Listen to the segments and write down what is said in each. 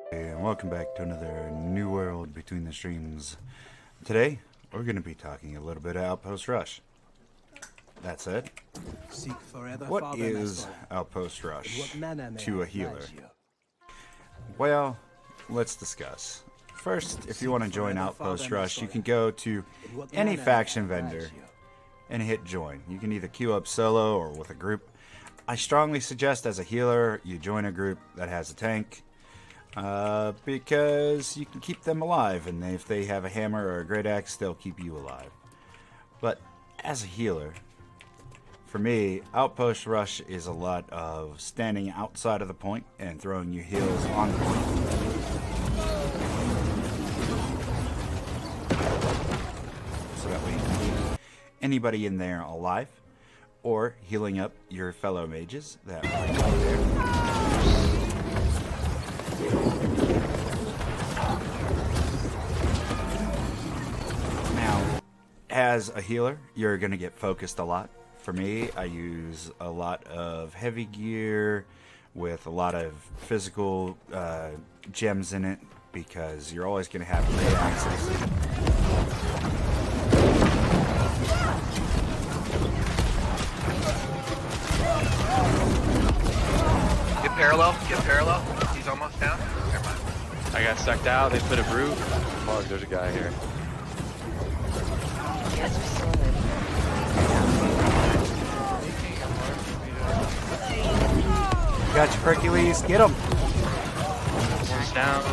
And welcome back to another new world between the streams. Today, we're going to be talking a little bit of Outpost Rush. That said, what is Outpost Rush to a healer? Well, let's discuss. First, if you want to join Outpost Rush, you can go to any faction vendor and hit join. You can either queue up solo or with a group. I strongly suggest as a healer, you join a group that has a tank. Because you can keep them alive, and if they have a hammer or a great axe, they'll keep you alive. But as a healer, for me, Outpost Rush is a lot of standing outside of the point and throwing your heals on the point. So that way you can keep anybody in there alive, or healing up your fellow mages that might be there. As a healer, you're going to get focused a lot. For me, I use a lot of heavy gear with a lot of physical gems in it because you're always going to have great access. Get parallel. He's almost down. Never mind. I got sucked out. They put a brute. Oh, there's a guy here. Got you, Hercules. Get him. He's down.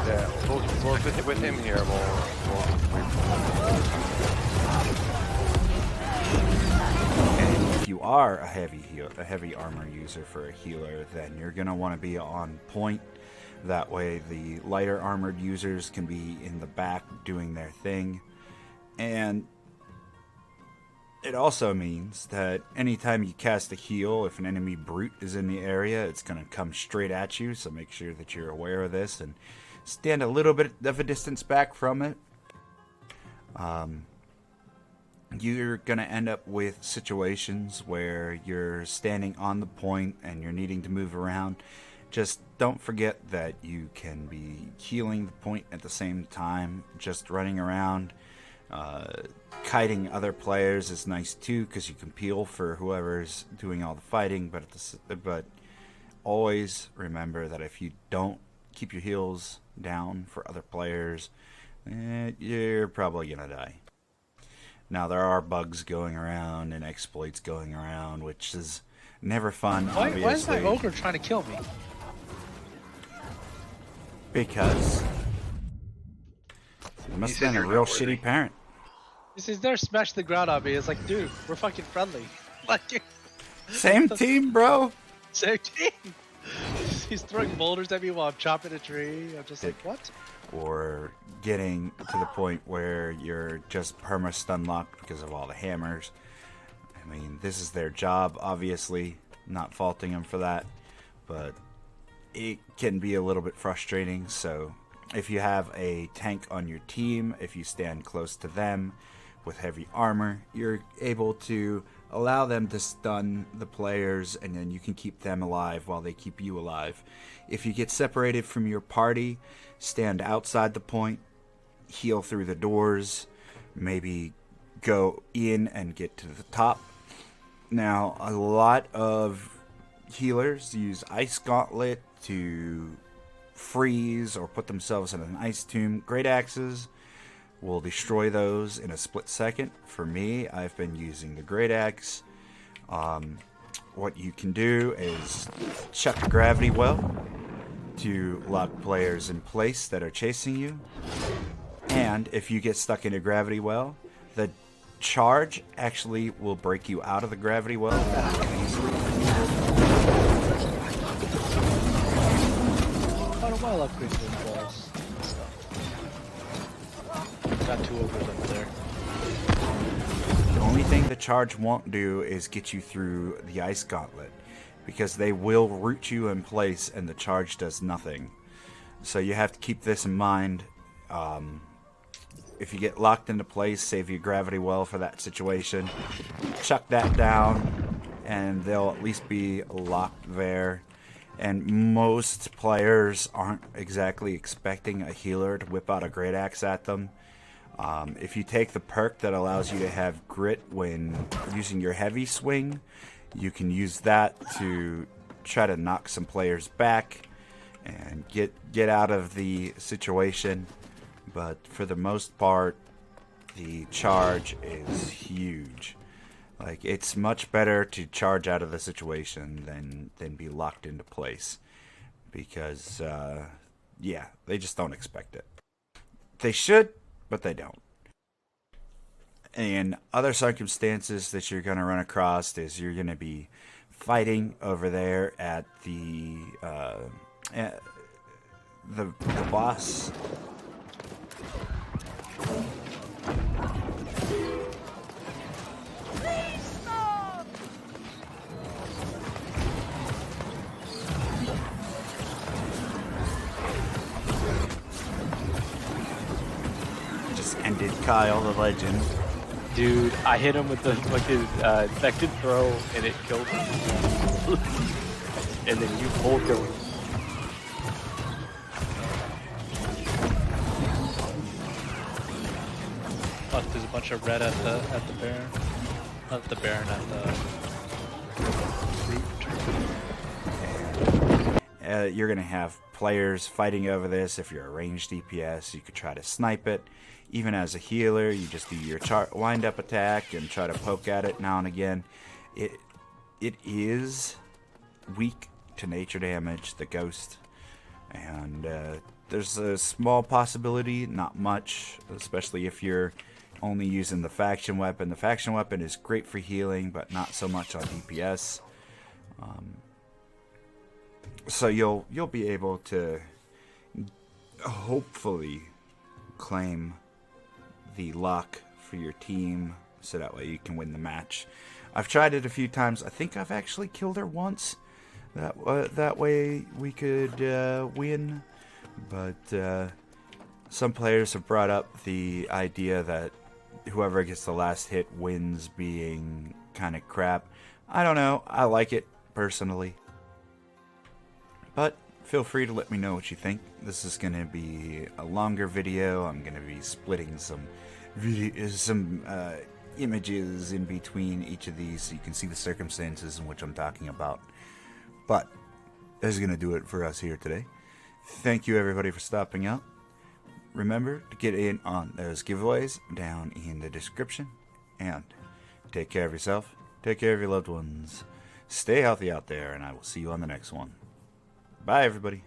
Yeah, we'll with him here. If you are a heavy armor user for a healer, then you're gonna want to be on point. That way the lighter armored users can be in the back doing their thing. And it also means that anytime you cast a heal, if an enemy brute is in the area, it's going to come straight at you. So make sure that you're aware of this and stand a little bit of a distance back from it. You're going to end up with situations where you're standing on the point and you're needing to move around. Just don't forget that you can be healing the point at the same time. Just running around, kiting other players is nice too, because you can peel for whoever's doing all the fighting. But always remember that if you don't keep your heals down for other players, you're probably gonna die. Now there are bugs going around and exploits going around, which is never fun. Why is my ogre trying to kill me? Because you must have been a real shitty parent. This is there smash the ground on me. It's like, dude, we're fucking friendly. Like, same team, bro. Same team. He's throwing boulders at me while I'm chopping a tree. I'm just like, what? Or getting to the point where you're just perma-stun locked because of all the hammers. I mean, this is their job, obviously. Not faulting them for that. But it can be a little bit frustrating. So if you have a tank on your team, if you stand close to them with heavy armor, you're able to allow them to stun the players, and then you can keep them alive while they keep you alive. If you get separated from your party, stand outside the point, heal through the doors, maybe go in and get to the top. Now, a lot of healers use Ice Gauntlet to freeze or put themselves in an ice tomb. Great axes will destroy those in a split second. For me, I've been using the great axe. What you can do is chuck a gravity well to lock players in place that are chasing you. And if you get stuck in a gravity well, the charge actually will break you out of the gravity well. I'll upgrade those balls. Got two ogres up there. The only thing the charge won't do is get you through the Ice Gauntlet, because they will root you in place and the charge does nothing. So you have to keep this in mind. If you get locked into place, save your gravity well for that situation. Chuck that down. and they'll at least be locked there. And most players aren't exactly expecting a healer to whip out a great axe at them. If you take the perk that allows you to have grit when using your heavy swing, you can use that to try to knock some players back and get out of the situation. But for the most part, the charge is huge. Like, it's much better to charge out of the situation than be locked into place. Because, yeah, they just don't expect it. They should, but they don't. And other circumstances that you're going to run across is you're going to be fighting over there at the boss. Just ended Kyle the legend. Dude, I hit him with the fucking infected throw and it killed him. And then you pulled him. Fuck, there's a bunch of red at the Baron. Not the Baron, at the root. You're going to have players fighting over this. If you're a ranged DPS, you could try to snipe it. Even as a healer, you just do your wind-up attack and try to poke at it now and again. It is weak to nature damage, the Ghost. And there's a small possibility, not much, especially if you're only using the faction weapon. The faction weapon is great for healing, but not so much on DPS. So you'll be able to hopefully claim the lock for your team, so that way you can win the match. I've tried it a few times. I think I've actually killed her once. That way we could win. But some players have brought up the idea that whoever gets the last hit wins being kind of crap. I don't know. I like it personally. But feel free to let me know what you think. This is going to be a longer video. I'm going to be splitting some images in between each of these so you can see the circumstances in which I'm talking about. But this is going to do it for us here today. Thank you everybody for stopping out. Remember to get in on those giveaways down in the description. And take care of yourself. Take care of your loved ones. Stay healthy out there, and I will see you on the next one. Bye, everybody.